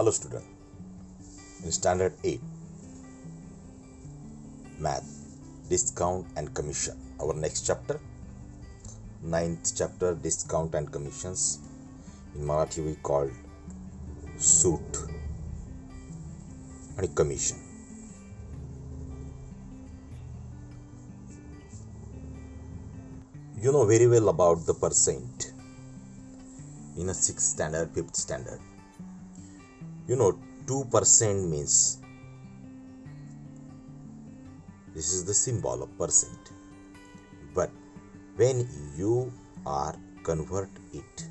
Hello student, in standard 8 math, discount and commission, our next chapter, ninth chapter, discount and commissions. In Marathi we called सूट आणि commission. You know very well about the percent in a 6th standard, 5th standard. You know 2% means, this is the symbol of percent, but when you are convert it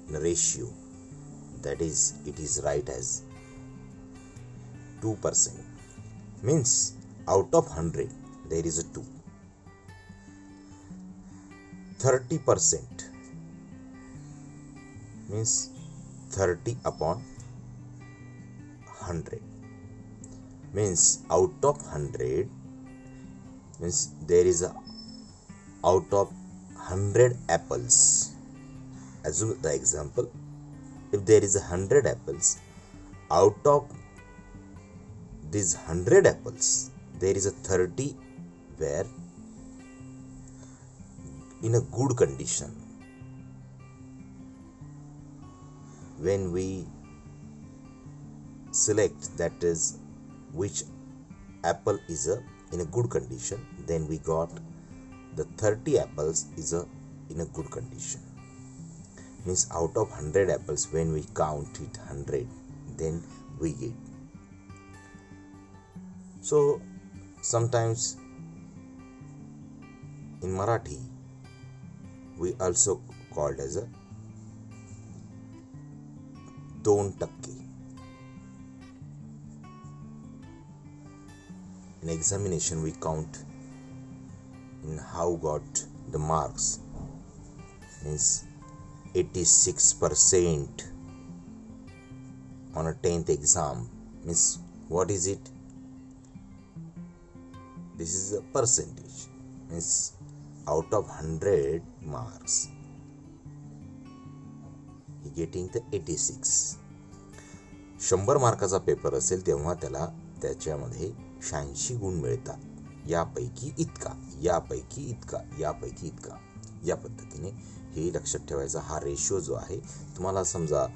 in a ratio, that is, it is right as 2%, means out of 100 there is a 2. 30% means 30 upon 100, means out of 100, means there is a out of 100 apples. Assume the example, if there is 100 apples, out of these 100 apples there is a 30 where in a good condition. When we select that is which apple is in a good condition, then we got the 30 apples is in a good condition. Means out of 100 apples, when we count it 100, then we get. So sometimes in Marathi we also called as a 2%. In examination we count in how got the marks, means 86% on a 10th exam, means what is it? This is a percentage, means out of 100 marks he getting the 86. 100 मार्काचा paper असेल तेव्हा त्याला त्याच्यामध्ये 86 गुण मिळतात. यापैकी इतका, यापैकी इतका, यापैकी इतका, या पद्धतीने हे लक्षात ठेवायचा. हा रेशो जो आहे, तुम्हाला समजा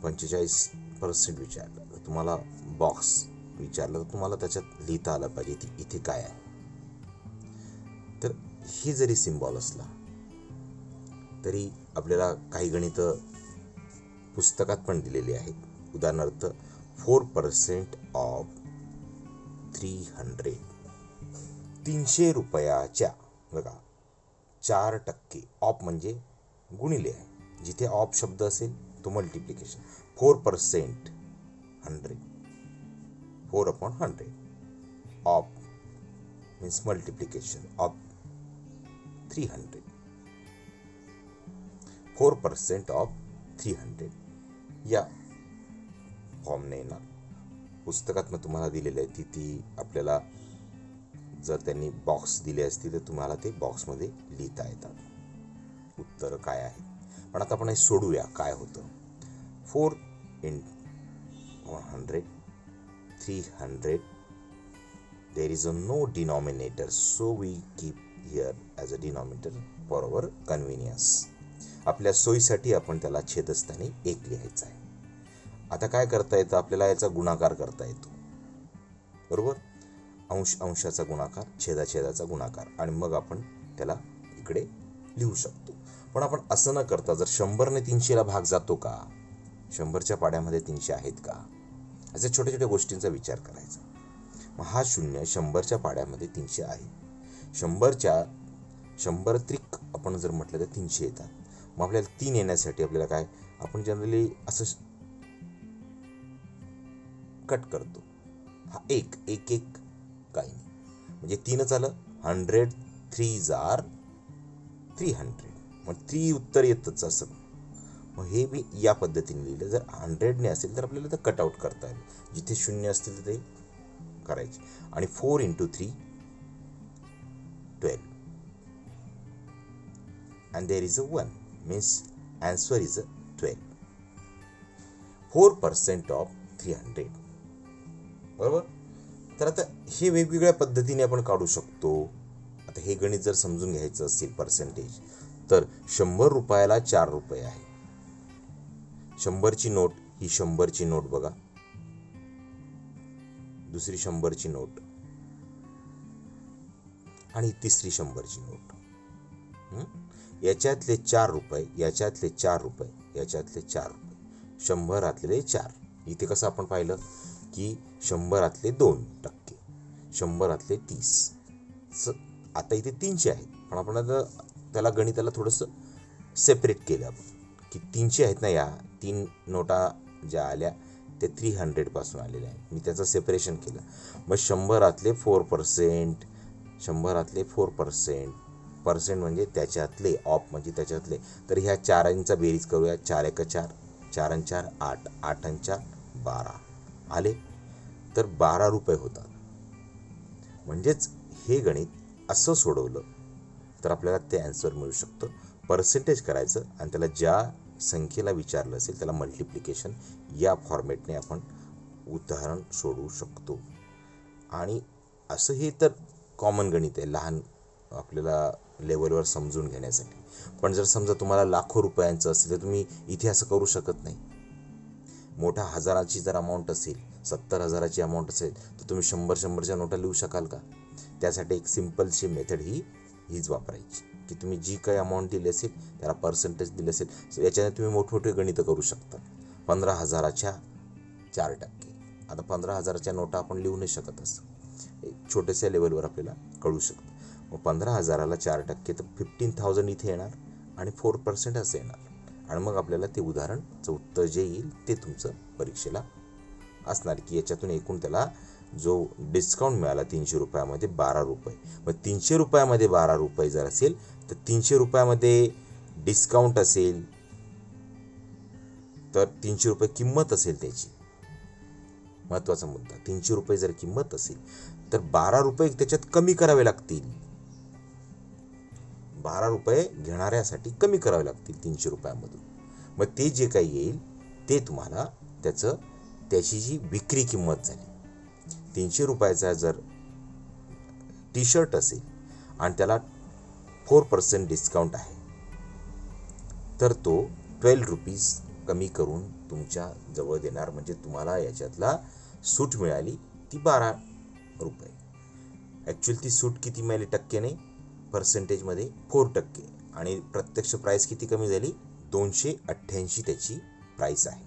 45% विचारलं तर तुम्हाला बॉक्स विचारलं तर तुम्हाला त्याच्यात लिहिता आलं पाहिजे इथे काय आहे. तर ही जरी सिम्बॉल असला तरी आपल्याला काही गणित पुस्तकात पण दिलेली आहेत. उदाहरणार्थ 4% ऑफ 300, 300 रुपयाच्या, बघा 4%, ऑफ म्हणजे गुणिले आहे, जिथे ऑफ शब्द असेल तो multiplication. 4% 100, 4 upon 100, of means multiplication of 300, 4% of 300 या फॉर्मने येणार. पुस्तकात मग तुम्हाला दिलेलं आहे ती आपल्याला जर त्यांनी बॉक्स दिले असतील तर तुम्हाला ते बॉक्समध्ये लिहिता येतात उत्तर काय आहे. पण आता आपण हे सोडूया काय होतं. 4 into 100, 300, there is no denominator, so we keep here as a denominator for our convenience. आपल्या सोयीसाठी आपण त्याला छेदस्थानी 1 लिहायचं आहे. आता काय करता येतं, आपल्याला याचा गुणाकार करता येतो, बरोबर. अंश अंशाचा गुणाकार, छेदाछेदाचा गुणाकार, आणि मग आपण त्याला इकडे लिहू शकतो. पण आपण असं न करता जर 100ने 300ला भाग जातो का, 100च्या पाड्यामध्ये 300 आहेत का, अशा छोट्या छोट्या गोष्टींचा विचार करायचा. मग हा 0 100च्या पाड्यामध्ये 300 आहे. 100 त्रिक आपण जर म्हटलं तर 300 येतात. मग आपल्याला 3 येण्यासाठी आपल्याला काय, आपण जनरली असं कट करतो. हा एक काही नाही, म्हणजे 3च आलं. 100 3s are 300, मग 3 उत्तर येतच असं. मग हे मी या पद्धतीने लिहिलं. जर 100ने असेल तर आपल्याला तर कट आउट करता येईल, जिथे 0 असतील तर ते करायचे. आणि 4 into 3 12, and there is a 1, means answer is a 12. 4% of 300. बरोबर. तर आता हे वेगवेगळ्या पद्धतीने आपण काढू शकतो. आता हे गणित जर समजून घ्यायचं असेल पर्सेंटेज, तर 100 रुपयाला 4 रुपये आहे. 100ची नोट, ही 100ची नोट बघा, दुसरी 100ची नोट आणि तिसरी 100ची नोट. याच्यातले 4 रुपये, याच्यातले 4 रुपये, याच्यातले 4 रुपये, 100रातले 4. इथे कसं आपण पाहिलं की 100रातले 2%, 100रातले 30. आता इथे 300 आहेत, पण आपण आता त्याला गणिताला थोडंसं सेपरेट केलं आपण की 300 आहेत ना, या 3 नोटा ज्या आल्या ते 300 पासून आलेल्या आहेत. मी त्याचं सेपरेशन केलं. मग 100रातले 4%, 100रातले 4%, पर्सेंट म्हणजे त्याच्यातले, ऑफ म्हणजे त्याच्यातले. तर ह्या 4ंचा बेरीज करूया. 4 एक 4, 4 आणि 4 8, 8 आणि 4 12 आले. तर 12 रुपये होतात. म्हणजेच हे गणित असं सोडवलं तर आपल्याला ते ॲन्सर मिळू शकतं. पर्सेंटेज करायचं आणि त्याला ज्या संख्येला विचारलं असेल त्याला मल्टिप्लिकेशन या फॉर्मॅटने आपण उदाहरण सोडवू शकतो. आणि असं हे तर कॉमन गणित आहे लहान आपल्याला लेवलवर समजून घेण्यासाठी. पण जर समजा तुम्हाला लाखो रुपयांचं असेल तर तुम्ही इथे असं करू शकत नाही. मोठ्या हजाराची जर अमाऊंट असेल, 70,000ची अमाऊंट असेल, तर तुम्ही 100-100च्या नोटा लिहू शकाल का? त्यासाठी एक सिम्पलची मेथड हीच वापरायची की तुम्ही जी काही अमाऊंट दिली असेल त्याला पर्सेंटेज दिले असेल, याच्याने तुम्ही मोठमोठे गणितं करू शकता. 15,000च्या 4%. आता 15,000च्या नोटा आपण लिहू नाही शकत, असं छोट्याशा लेवलवर आपल्याला कळू शकतं. मग 15,000ला 4% तर 15,000 इथे येणार आणि 4% असं येणार. आणि मग आपल्याला ते उदाहरणचं उत्तर जे येईल ते तुमचं परीक्षेला असणार की याच्यातून एकूण त्याला जो डिस्काउंट मिळाला 300 रुपयामध्ये 12 रुपये. मग 300 रुपयामध्ये 12 रुपये जर असेल तर 300 रुपयामध्ये डिस्काउंट असेल तर 300 रुपये किंमत असेल त्याची. महत्त्वाचा मुद्दा, 300 रुपये जर किंमत असेल तर 12 रुपये त्याच्यात कमी करावे लागतील. 12 रुपये घेणाऱ्यासाठी कमी करावे लागतील 300 रुपयामधून. मग ते जे काही येईल ते तुम्हाला त्याची जी विक्री किंमत झाली. 300 रुपयाचा जर टी शर्ट असेल आणि त्याला 4% डिस्काउंट आहे तर तो 12 रुपीज कमी करून तुमच्या जवळ देणार. म्हणजे तुम्हाला याच्यातला सूट मिळाली ती 12 रुपये. ॲक्च्युअली ती सूट किती मिळाली टक्क्याने? पर्सेंटेजमध्ये 4%. आणि प्रत्यक्ष प्राईस किती कमी झाली? 288 त्याची प्राईस आहे.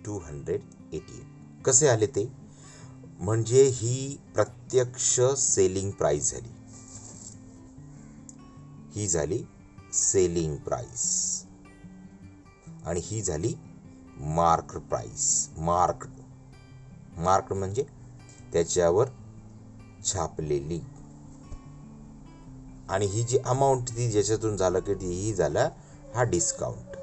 288. कसे आले ते? म्हणजे ही प्रत्यक्ष सेलिंग प्राईस झाली. ही झाली सेलिंग प्राईस आणि ही झाली मार्क प्राईस. मार्क म्हणजे त्याच्यावर छापलेली. आणि ही जी अमाऊंट ती ज्याच्यातून झालं की ही झाला हा डिस्काउंट.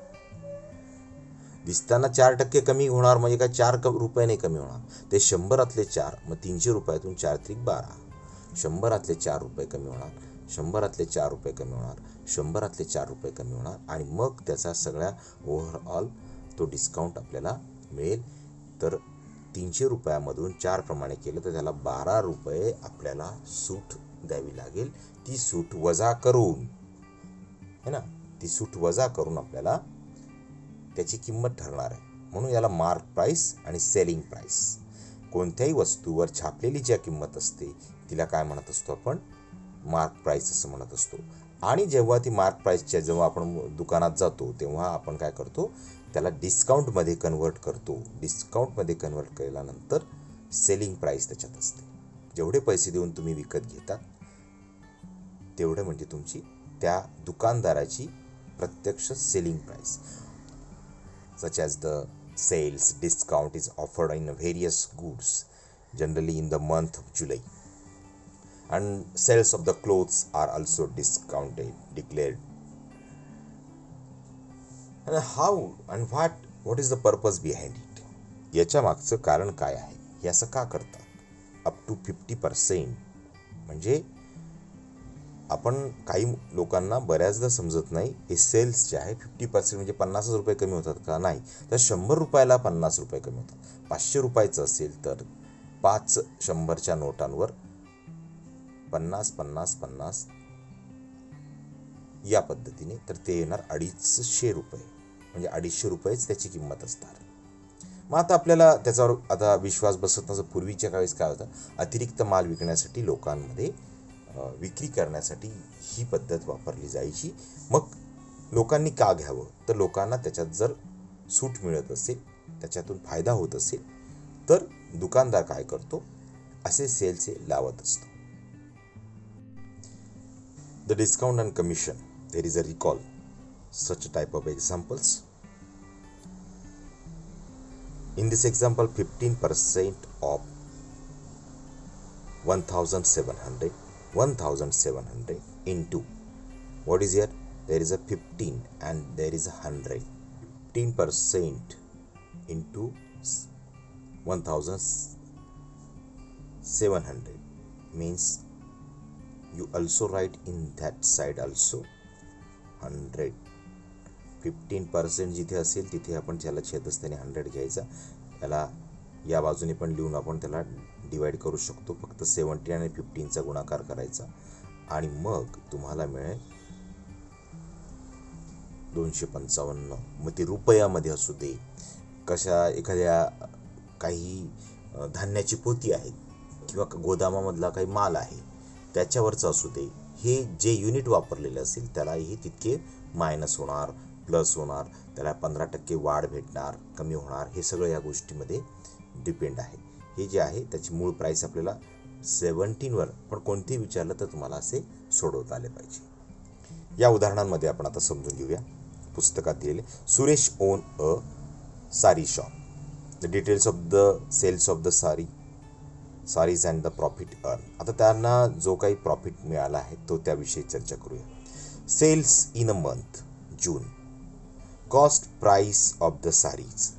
दिसताना 4% कमी होणार म्हणजे काय 4 रुपये नाही कमी होणार. ते 100रातले 4, मग 300 रुपयातून 4 त्रिक 12. 100रातले 4 रुपये कमी होणार, 100रातले 4 रुपये कमी होणार, 100रातले 4 रुपये कमी होणार आणि मग त्याचा सगळ्या ओव्हरऑल तो डिस्काउंट आपल्याला मिळेल. तर 300 रुपयामधून 4 प्रमाणे केलं तर त्याला 12 रुपये आपल्याला सूट द्यावी लागेल. ती सूट वजा करून है ना, ती सूट वजा करून आपल्याला त्याची किंमत ठरणार आहे. म्हणून याला मार्क प्राईस आणि सेलिंग प्राईस. कोणत्याही वस्तूवर छापलेली ज्या किंमत असते तिला काय म्हणत असतो आपण? मार्क प्राईस असं म्हणत असतो. आणि जेव्हा ती मार्क प्राईसच्या जेव्हा आपण दुकानात जातो तेव्हा आपण काय करतो? त्याला डिस्काउंटमध्ये कन्वर्ट करतो. डिस्काउंटमध्ये कन्वर्ट केल्यानंतर सेलिंग प्राईस त्याच्यात असते. जेवढे पैसे देऊन तुम्ही विकत घेता तेवढं म्हणजे तुमची त्या दुकानदाराची प्रत्यक्ष selling price. such as the sales discount is offered in various goods generally in the month of July, and sales of the clothes are also discounted declared. And how and what is the purpose behind it? याच्या मागचं कारण काय आहे? हे असं का करतात? Up to 50% म्हणजे आपण काही लोकांना बऱ्याचदा समजत नाही, हे सेल्स जे आहे 50% म्हणजे 50 रुपये कमी होतात का? नाही, तर 100 रुपयाला 50 रुपये कमी होतात. 500 रुपयाचं असेल तर 5 100च्या नोटांवर 50 50 50 या पद्धतीने, तर ते येणार 250 रुपये, म्हणजे 250 रुपयेच त्याची किंमत असणार. मग आता आपल्याला त्याच्यावर आता विश्वास बसत नसतं. पूर्वीच्या काळीस काय होतं, अतिरिक्त माल विकण्यासाठी लोकांमध्ये विक्री करण्यासाठी ही पद्धत वापरली जायची. मग लोकांनी का घ्यावं, तर लोकांना त्याच्यात जर सूट मिळत असेल, त्याच्यातून फायदा होत असेल, तर दुकानदार काय करतो, असे सेल्स लावत असतो. The discount and commission, there is a recall such type of examples. In this example, 15% of 1700 into, what is here, there is a 15 and there is a 100. 15% into 1700 means you also write in that side also 100. 15% जिथे असेल तिथे आपण त्याला छेदस्थानी 100 घ्यायचा. त्याला या बाजूने पण लिहून आपण त्याला डिवाइड करू शकतो. फक्त 70 आणि 15चा गुणाकार करायचा आणि मग तुम्हाला मिळेल 255. मग ते रुपयामध्ये असू दे, कशा एखाद्या काही धान्याची पोती आहे किंवा गोदामामधला काही माल आहे त्याच्यावरचं असू दे, हे जे युनिट वापरलेले असेल त्यालाही तितके मायनस होणार, प्लस होणार, त्याला 15% वाढ भेटणार, कमी होणार, हे सगळं या गोष्टीमध्ये डिपेंड आहे. हे जे आहे त्याची मूळ प्राईस आपल्याला 17वर पण कोणतेही विचारलं तर तुम्हाला असे सोडवता आले पाहिजे. या उदाहरणांमध्ये आपण आता समजून घेऊया. पुस्तकात दिलेले Suresh own a sari shop, the details of the sales of the saris and the profit earn. आता त्यांना जो काही प्रॉफिट मिळाला आहे तो त्याविषयी चर्चा करूया. Sales in a month June, cost price of the saris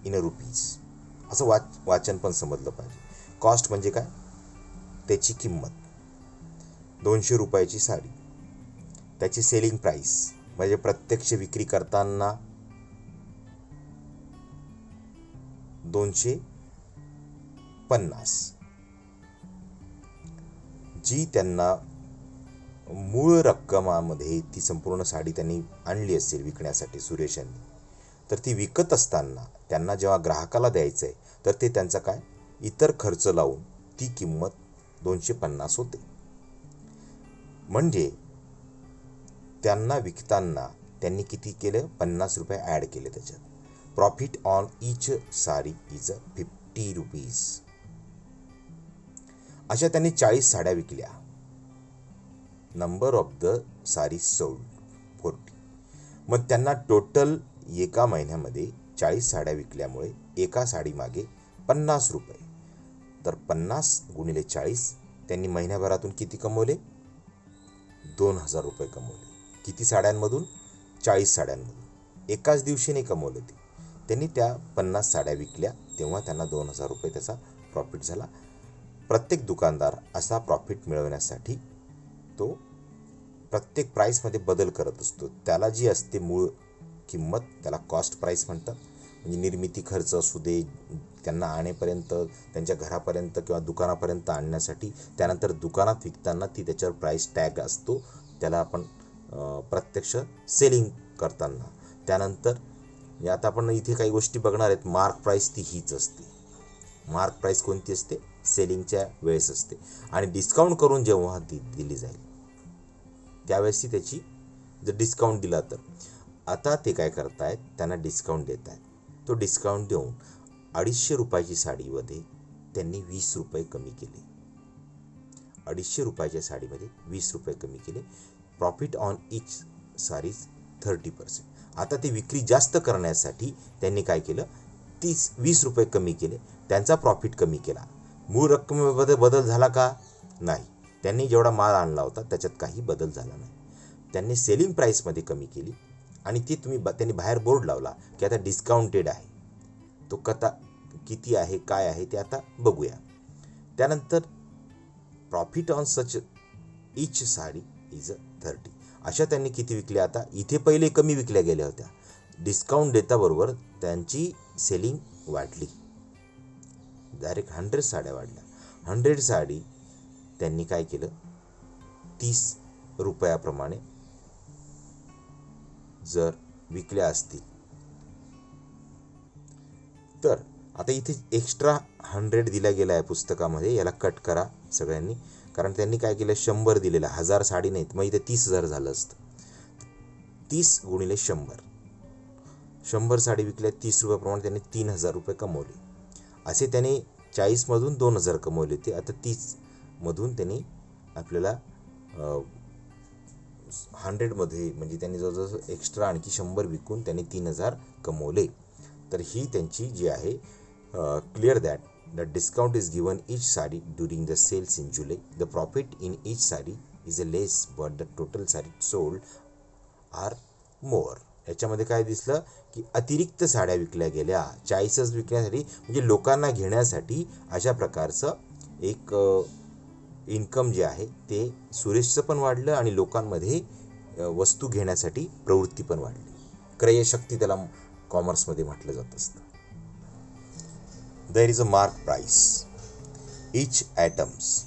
in a rupees. असं वाचन पण समजलं पाहिजे. कॉस्ट म्हणजे काय, त्याची किंमत. 200 रुपयाची साडी, त्याची सेलिंग प्राइस म्हणजे प्रत्यक्ष विक्री करताना 250. जी त्यांना मूळ रक्कमामध्ये ती संपूर्ण साडी त्यांनी आणली असेल विकण्यासाठी सुरेशांनी, तर ती विकत असताना त्यांना जेव्हा ग्राहकाला द्यायचं आहे तर ते त्यांचा काय इतर खर्च लावून ती किंमत 250 होते. म्हणजे त्यांना विकताना त्यांनी किती केलं, 50 रुपये ॲड केले त्याच्यात. Profit on each sari is 50 rupees. अशा त्यांनी 40 साड्या विकल्या. Number of the sari sold 40. मग त्यांना टोटल एका महिन्यामध्ये 40 साड्या विकल्यामुळे एका साडीमागे 50 रुपये. तर 50 गुणिले 40 त्यांनी महिन्याभरातून किती कमवले, 2000 रुपये कमवले. किती साड्यांमधून, 40 साड्यांमधून. एकाच दिवशी नाही कमवले ते, त्यांनी त्या 50 साड्या विकल्या तेव्हा त्यांना 2000 रुपये त्याचा प्रॉफिट झाला. प्रत्येक दुकानदार असा प्रॉफिट मिळवण्यासाठी तो प्रत्येक प्राईसमध्ये बदल करत असतो. त्याला जी असते मूळ किंमत त्याला कॉस्ट प्राईस म्हणतात. म्हणजे निर्मिती खर्च असू दे, त्यांना आणेपर्यंत त्यांच्या घरापर्यंत किंवा दुकानापर्यंत आणण्यासाठी, त्यानंतर दुकानात विकताना ती त्याच्यावर प्राईस टॅग असतो, त्याला आपण प्रत्यक्ष सेलिंग करताना. त्यानंतर आता आपण इथे काही गोष्टी बघणार आहेत. मार्क प्राईस ती हीच असते. मार्क प्राईस कोणती असते, सेलिंगच्या वेळेस असते. आणि डिस्काउंट करून जेव्हा दिली जाईल त्यावेळेस त्याची जर डिस्काउंट दिला तर, आता ते काय करतायत, त्यांना डिस्काउंट देत आहेत. तो डिस्काउंट देऊन 250 रुपयाची साडीमध्ये त्यांनी 20 रुपये कमी केले. 250 रुपयाच्या साडीमध्ये 20 रुपये कमी केले. Profit on each saris 30%. आता ते विक्री जास्त करण्यासाठी त्यांनी काय केलं, 20 रुपये कमी केले. त्यांचा प्रॉफिट कमी केला. मूळ रक्कमेमध्ये बदल झाला का, नाही. त्यांनी जेवढा माल आणला होता त्याच्यात काही बदल झाला नाही. त्यांनी सेलिंग प्राईसमध्ये कमी केली आणि ती त्यांनी बाहेर बोर्ड लावला की आता डिस्काउंटेड आहे. तो किती आहे, काय आहे ते आता बघूया. त्यानंतर profit on such each sari is 30. अशा त्यांनी किती विकल्या? आता इथे पहिले कमी विकल्या गेल्या होत्या, डिस्काउंट देताबरोबर त्यांची सेलिंग वाढली, डायरेक्ट 100 साड्या वाढल्या. 100 साडी त्यांनी काय केलं, 30 रुपयाप्रमाणे जर विकल्या असतील तर आता इथे एक्स्ट्रा 100 दिला गेला आहे पुस्तकामध्ये, याला कट करा सगळ्यांनी, कारण त्यांनी काय केलं 100 दिलेला, 1000 साडी नाहीत, मग इथे 30,000 झालं असतं. 30 गुणिले 100 साडी विकल्या, 30 रुपयाप्रमाणे त्यांनी 3000 रुपये कमवले. असे त्याने 40मधून 2000 कमवले होते, आता 30मधून त्यांनी आपल्याला 100मध्ये म्हणजे त्यांनी जवळजवळ एक्स्ट्रा आणखी 100 विकून त्यांनी 3000 कमवले. तर ही त्यांची जी आहे, clear that the discount is given each sari during the sales in July. The profit in each sari is a less but the total sari sold are more. याच्यामध्ये काय दिसलं की अतिरिक्त साड्या विकल्या गेल्या, 40च विकण्यासाठी, म्हणजे लोकांना घेण्यासाठी. अशा प्रकारचं एक इन्कम जे आहे ते सुरेशचं पण वाढलं आणि लोकांमध्ये वस्तू घेण्यासाठी प्रवृत्ती पण वाढली. क्रयशक्ती त्याला कॉमर्समध्ये म्हटलं जात असतं. There is a mark price. Each items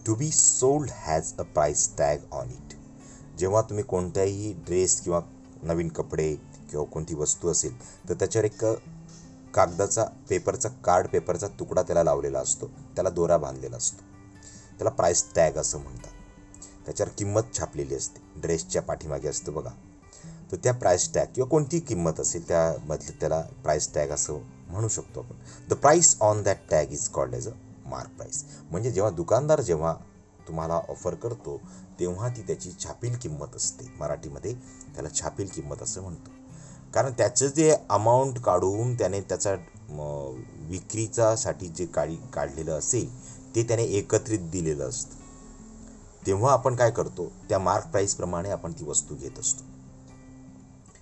to be sold has a price tag on it. जेव्हा तुम्ही कोणत्याही ड्रेस किंवा नवीन कपडे किंवा कोणती वस्तू असेल तर त्याच्यावर एक कागदाचा कार्ड पेपरचा तुकडा त्याला लावलेला असतो, त्याला दोरा बांधलेला असतो, त्याला प्राइस टॅग असं म्हणतात. त्याच्यावर किंमत छापलेली असते, ड्रेसच्या पाठीमागे असतं बघा. तर त्या प्राइस टॅग किंवा कोणती किंमत असेल त्यामधलं त्याला प्राइस टॅग असं म्हणू शकतो आपण. The price on that tag is called as a mark price. म्हणजे जेव्हा दुकानदार जेव्हा तुम्हाला ऑफर करतो तेव्हा ती त्याची छापील किंमत असते, मराठीमध्ये त्याला छापील किंमत असं म्हणतो. कारण त्याचं जे अमाऊंट काढून त्याने त्याचा विक्रीच्यासाठी जे काढलेलं असेल ते त्याने एकत्रित दिलेलं असतं. तेव्हा आपण काय करतो, त्या मार्क प्राईसप्रमाणे आपण ती वस्तू घेत असतो.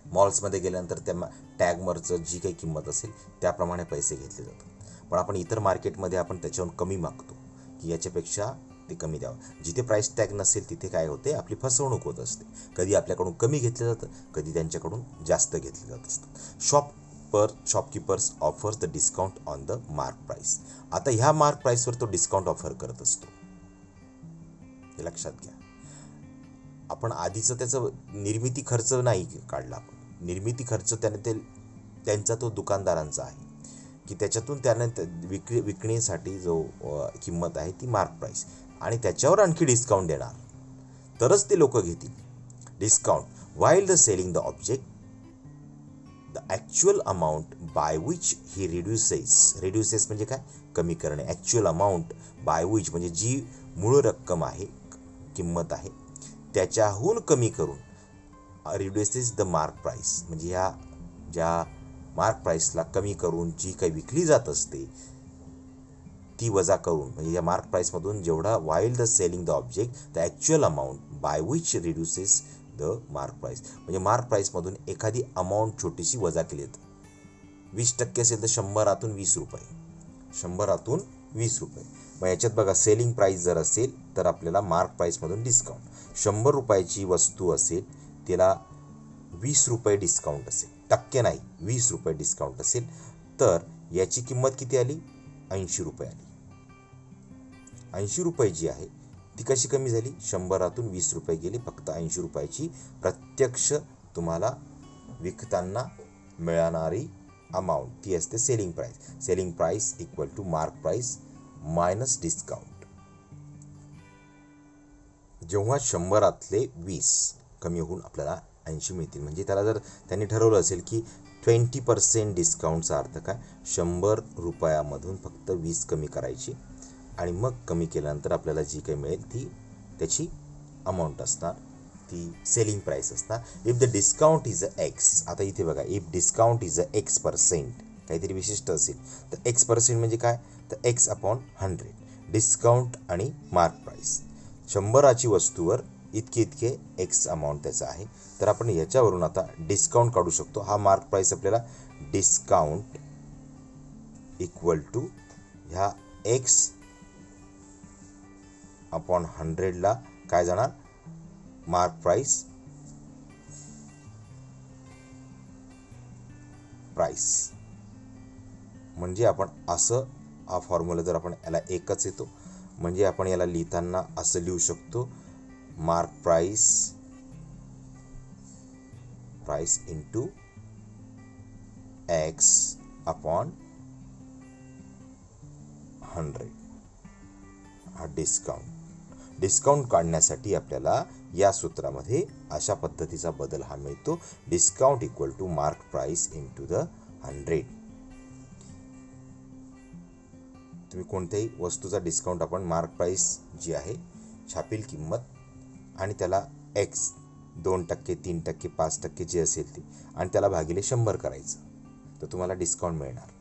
मॉल्समध्ये गेल्यानंतर त्या टॅगवरचं जी काही किंमत असेल त्याप्रमाणे पैसे घेतले जातात. पण आपण इतर मार्केटमध्ये आपण त्याच्याहून कमी मागतो की याच्यापेक्षा ते कमी द्यावं. जिथे प्राइस टॅग नसेल तिथे काय होते, आपली फसवणूक होत असते. कधी आपल्याकडून कमी घेतलं जातं, कधी त्यांच्याकडून जास्त घेतलं जात असतं. Shopkeepers offers the discount on the mark price. आता ह्या मार्क प्राइसवर तो डिस्काउंट ऑफर करत असतो, हे लक्षात घ्या. आपण आधीचं त्याचं निर्मिती खर्च नाही काढला, आपण निर्मिती खर्च त्यांचा तो दुकानदारांचा आहे की त्याच्यातून त्याने विकण्यासाठी जो किंमत आहे ती मार्क प्राइस, आणि त्याच्यावर आणखी डिस्काउंट देणार तरच ते लोक घेतील. Discount while the selling the object the actual amount by which he reduces म्हणजे काय, कमी करणे. ॲक्च्युअल अमाऊंट बाय विच म्हणजे जी मूळ रक्कम आहे, किंमत आहे, त्याच्याहून कमी करून रिड्युसेस द मार्क प्राइस, म्हणजे ह्या ज्या मार्क प्राइसला कमी करून जी काही विकली जात असते ती वजा करून, म्हणजे या मार्क प्राइसमधून जेवढा while the selling the object the actual amount by which reduces the mark price, म्हणजे मार्क प्राइसमधून एखादी अमाऊंट छोटीशी वजा केली जाते. 20% असेल तर 100 20 रुपये, 100 20 रुपये. मग याच्यात बघा सेलिंग प्राइस जर असेल तर आपल्याला मार्क प्राइसमधून डिस्काउंट. 100 रुपयाची वस्तू असेल त्याला 20 रुपये डिस्काउंट असेल, टक्के नाही 20 रुपये डिस्काउंट असेल, तर याची किंमत किती आली, 80 रुपये आली. 80 रुपये जी आहे ती कशी कमी झाली, 100 20 रुपये गेली, फक्त 80 रुपयाची प्रत्यक्ष तुम्हाला विकताना मिळणारी अमाऊंट ती असते selling price. Selling price equal to mark price minus discount. जेव्हा 100 20 कमी होऊन आपल्याला 80 मिळतील, म्हणजे त्याला जर त्यांनी ठरवलं असेल की 20% डिस्काउंटचा अर्थ काय, 100 रुपयामधून फक्त 20 कमी करायची आणि मग कमी केल्यानंतर आपल्याला जी काही मिळेल ती त्याची अमाऊंट असणार, ती सेलिंग प्राइस असणार. If the discount is a x, आता इथे बघा, if discount is a x%, काहीतरी विशिष्ट असेल तर x% म्हणजे काय, तर x/100 डिस्काउंट आणि मार्क प्राइस. 100ची वस्तूवर इतके एक्स अमाऊंट त्याचा आहे, तर आपण याच्यावरून आता डिस्काउंट काढू शकतो. हा मार्क प्राइस आपल्याला डिस्काउंट इक्वल टू ह्या x/100ला काय जाणार, मार्क प्राइस म्हणजे आपण असं हा फॉर्म्युला जर आपण याला एकच येतो म्हणजे आपण याला लिहिताना असं लिहू शकतो mark price into x upon 100. हा डिस्काउंट काढण्यासाठी आपल्याला या सूत्रामध्ये अशा पद्धतीचा बदल हा मिळतो discount equal to mark price into the 100. तुम्ही कोणत्याही वस्तूचा डिस्काउंट आपण मार्क प्राइस जी आहे छापील किंमत आणि त्याला एक्स 2%, 3%, 5% जे असेल ते आणि त्याला भागिले 100 करायचं तर तुम्हाला डिस्काउंट मिळणार.